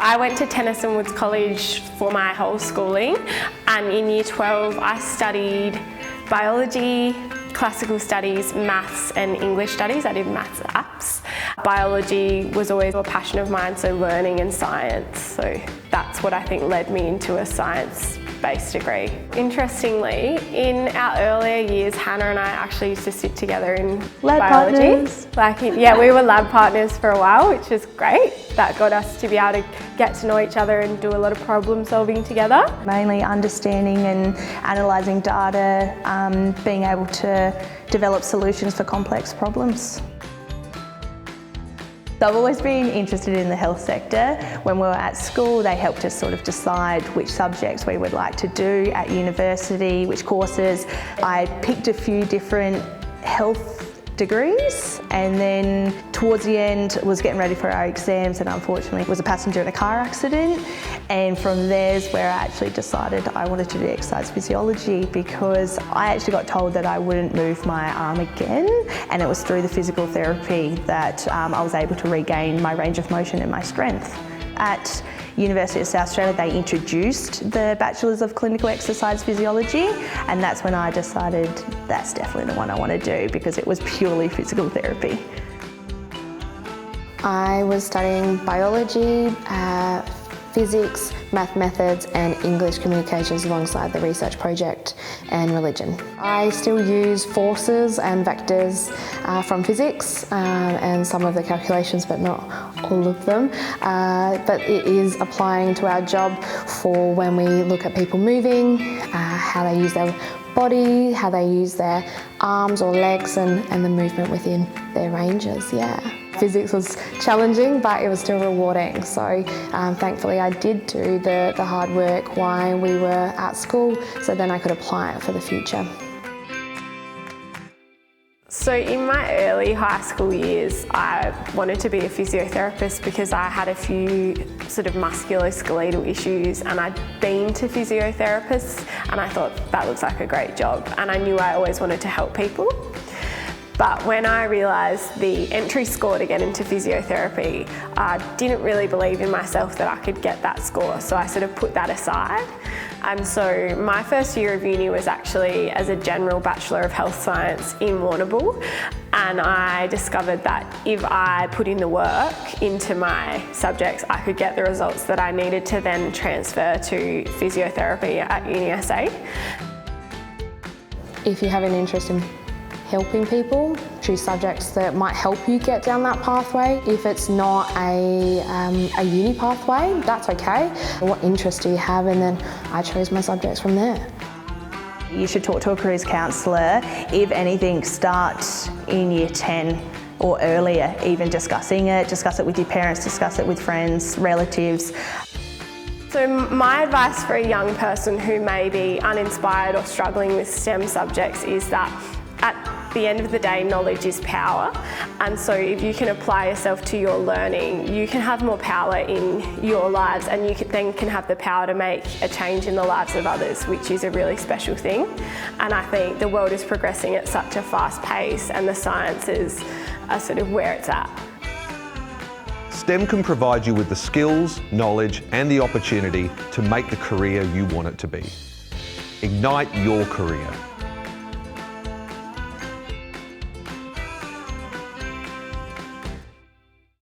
I went to Tennyson Woods College for my whole schooling, and in Year 12 I studied biology, classical studies, maths and English studies. I did maths apps. Biology was always a passion of mine, so learning and science. So that's what I think led me into a science-based degree. Interestingly, in our earlier years, Hannah and I actually used to sit together in lab biology. Partners. Yeah, we were lab partners for a while, which was great. That got us to be able to get to know each other and do a lot of problem solving together. Mainly understanding and analysing data, being able to develop solutions for complex problems. So I've always been interested in the health sector. When we were at school, they helped us sort of decide which subjects we would like to do at university, which courses. I picked a few different health degrees, and then towards the end was getting ready for our exams, and unfortunately was a passenger in a car accident, and from there's where I actually decided I wanted to do exercise physiology, because I actually got told that I wouldn't move my arm again, and it was through the physical therapy that I was able to regain my range of motion and my strength. At University of South Australia, they introduced the Bachelors of Clinical Exercise Physiology, and that's when I decided that's definitely the one I want to do, because it was purely physical therapy. I was studying biology, physics, math methods and English communications alongside the research project and religion. I still use forces and vectors from physics and some of the calculations, but not all of them. But it is applying to our job for when we look at people moving, how they use their body, how they use their arms or legs and the movement within their ranges, yeah. Physics was challenging, but it was still rewarding. So thankfully I did do the hard work while we were at school, so then I could apply it for the future. So in my early high school years, I wanted to be a physiotherapist because I had a few sort of musculoskeletal issues, and I'd been to physiotherapists and I thought that looks like a great job, and I knew I always wanted to help people. But when I realised the entry score to get into physiotherapy, I didn't really believe in myself that I could get that score, so I sort of put that aside. And so my first year of uni was actually as a general Bachelor of Health Science in Warrnambool, and I discovered that if I put in the work into my subjects, I could get the results that I needed to then transfer to physiotherapy at UniSA. If you have an interest in helping people, choose subjects that might help you get down that pathway. If it's not a uni pathway, that's okay. What interest do you have? And then I chose my subjects from there. You should talk to a careers counsellor. If anything, start in Year 10 or earlier, even discuss it with your parents, discuss it with friends, relatives. So my advice for a young person who may be uninspired or struggling with STEM subjects is that at the end of the day, knowledge is power, and so if you can apply yourself to your learning, you can have more power in your lives, and you then can have the power to make a change in the lives of others, which is a really special thing. And I think the world is progressing at such a fast pace, and the sciences are sort of where it's at. STEM can provide you with the skills, knowledge and the opportunity to make the career you want it to be. Ignite your career.